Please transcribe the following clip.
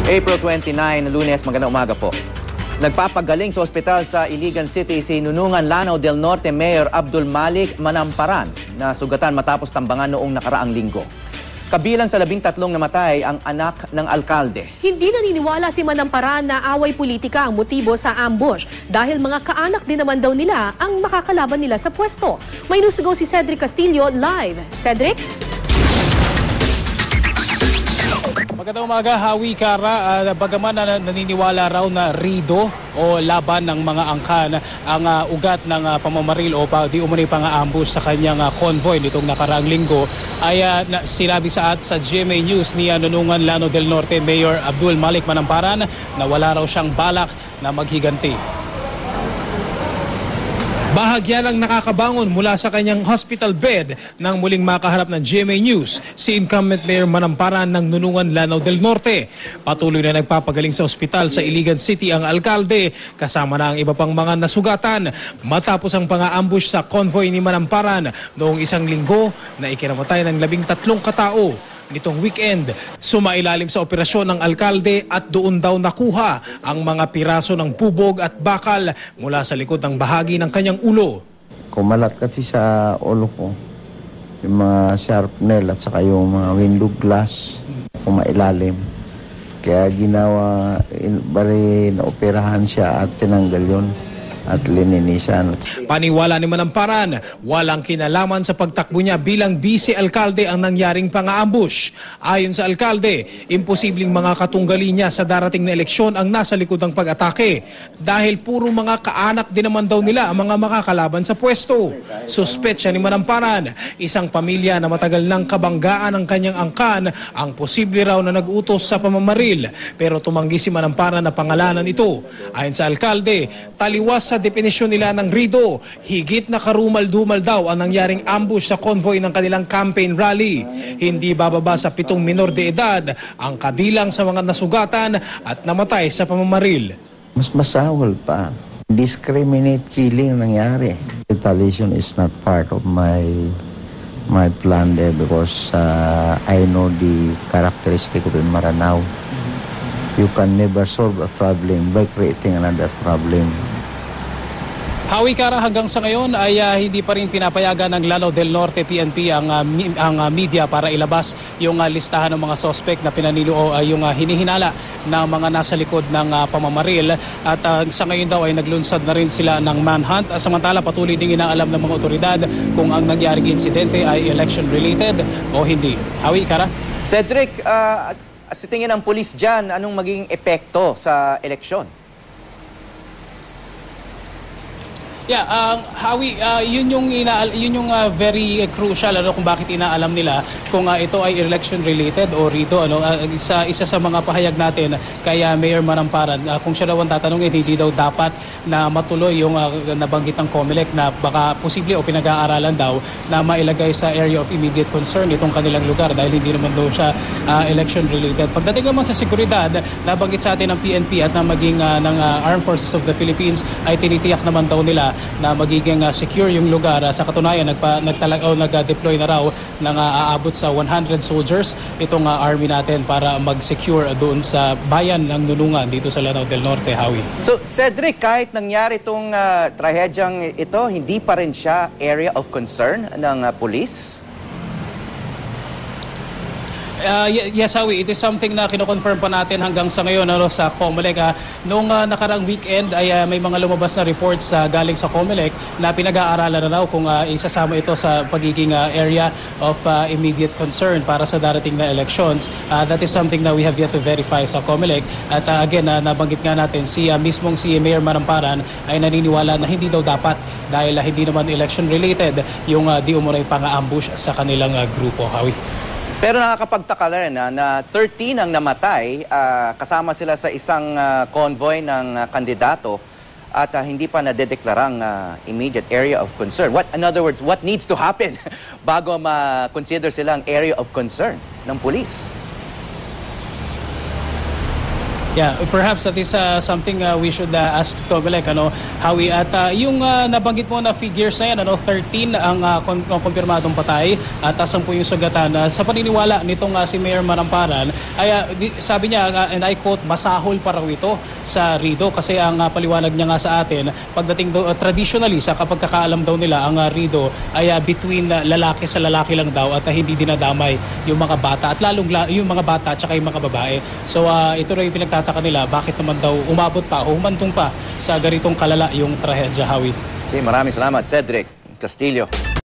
April 29, Lunes, magandang umaga po. Nagpapagaling sa ospital sa Iligan City si Nunungan Lanao del Norte Mayor Abdul Malik Manamparan na sugatan matapos tambangan noong nakaraang linggo. Kabilang sa 13 namatay ang anak ng alkalde. Hindi naniniwala si Manamparan na away politika ang motibo sa ambush dahil mga kaanak din naman daw nila ang makakalaban nila sa pwesto. May news to go si Cedric Castillo live. Cedric? Magandang umaga, Hawi Kara. Bagaman naniniwala raw na rido o laban ng mga angkan ang ugat ng pamamaril o di umano'y pang-aambush sa kanyang convoy nitong nakaraang linggo, ay sinabi sa GMA News ni Nunungan Lanao del Norte Mayor Abdul Malik Manamparan na wala raw siyang balak na maghiganti. Bahagya lang nakakabangon mula sa kanyang hospital bed nang muling makaharap ng GMA News si incumbent Mayor Manamparan ng Nunungan Lanao del Norte. Patuloy na nagpapagaling sa ospital sa Iligan City ang alkalde kasama na ang iba pang mga nasugatan matapos ang pang-aambush sa convoy ni Manamparan noong isang linggo na ikinamatay ng 13 katao. Nitong weekend, sumailalim sa operasyon ng alkalde at doon daw nakuha ang mga piraso ng bubog at bakal mula sa likod ng bahagi ng kanyang ulo. Kumalat kasi sa ulo ko yung mga sharp nail at saka yung mga window glass kumailalim. Kaya ginawa, bali naoperahan siya at tinanggal yun at lininisan. Paniwala ni Manamparan, walang kinalaman sa pagtakbo niya bilang vice-alkalde ang nangyaring pang-aambush. Ayon sa alkalde, imposibleng mga katunggali niya sa darating na eleksyon ang nasa likod ng pag-atake dahil puro mga kaanak din naman daw nila ang mga makakalaban sa pwesto. Suspetsya ni Manamparan, isang pamilya na matagal nang kabanggaan ng kanyang angkan ang posible raw na nag-utos sa pamamaril, pero tumanggi si Manamparan na pangalanan ito. Ayon sa alkalde, taliwas sa definisyon nila ng rido, higit na karumal-dumal daw ang nangyaring ambush sa convoy ng kanilang campaign rally. Hindi bababa sa 7 minor de edad ang kabilang sa mga nasugatan at namatay sa pamamaril. Mas masawal pa. Discriminate killing nangyari. Retaliation is not part of my plan there because I know the characteristic of Maranao. You can never solve a problem by creating another problem. Hawi Kara, hanggang sa ngayon ay hindi pa rin pinapayagan ng Lanao del Norte PNP ang media para ilabas yung listahan ng mga suspect na pinanilo o yung hinihinala ng mga nasa likod ng pamamaril. At sa ngayon daw ay naglunsad na rin sila ng manhunt. Samantala patuloy ding inaalam ng mga otoridad kung ang nangyaring insidente ay election related o hindi. Hawi Kara? Cedric, sa tingin ng pulis dyan, anong magiging epekto sa eleksyon? Yeah, Hawi, yun yung very crucial kung bakit inaalam nila kung ito ay election related o rido. Isa sa mga pahayag natin kay Mayor Manamparan, kung siya daw ang tatanungin, hindi daw dapat na matuloy yung nabanggit ng COMELEC na baka posible o pinag-aaralan daw na mailagay sa area of immediate concern itong kanilang lugar dahil hindi naman daw siya election related. Pagdating naman sa seguridad, nabanggit sa atin ng PNP at na maging ng Armed Forces of the Philippines ay tinitiyak naman daw nila na magiging secure yung lugar. Sa katunayan, nag-deploy na raw ng aabot sa 100 soldiers itong army natin para mag-secure doon sa bayan ng Nunungan dito sa Lanao del Norte, Hawi. So, Cedric, kahit nangyari itong trahedyang ito, hindi pa rin siya area of concern ng police? Yes, Hawi, it is something na kino-confirm pa natin hanggang sa ngayon sa COMELEC. Noong nakaraang weekend ay may mga lumabas na reports galing sa COMELEC na pinag-aaralan na raw kung isasama ito sa pagiging area of immediate concern para sa darating na elections. That is something na we have yet to verify sa COMELEC. At again, nabanggit nga natin, mismong si Mayor Manamparan ay naniniwala na hindi daw dapat dahil hindi naman election related yung di umunoy pang-aambush sa kanilang grupo, Hawi. Pero nakakapagtaka rin na 13 ang namatay, kasama sila sa isang convoy ng kandidato at hindi pa nadedeklarang immediate area of concern. In other words, what needs to happen bago ma-consider silang area of concern ng police? Yeah, perhaps that is something we should ask Comelec, Howie. At yung nabanggit mo na figures na yan, 13 ang kumpirmadong patay at 10 yung sugatan. Sa paniniwala nitong si Mayor Manamparan, ay sabi niya, and I quote, masahol pa raw ito sa Rido kasi ang paliwanag niya nga sa atin, pagdating traditionally sa kapag kakaalam daw nila, ang Rido ay between lalaki sa lalaki lang daw at hindi dinadamay yung mga bata at lalong yung mga bata at saka yung mga babae. So ito rin yung pinagtataka nila, bakit naman daw umabot pa o humantong pa sa ganitong kalala yung trahedya, Howie. Okay, maraming salamat, Cedric Castillo.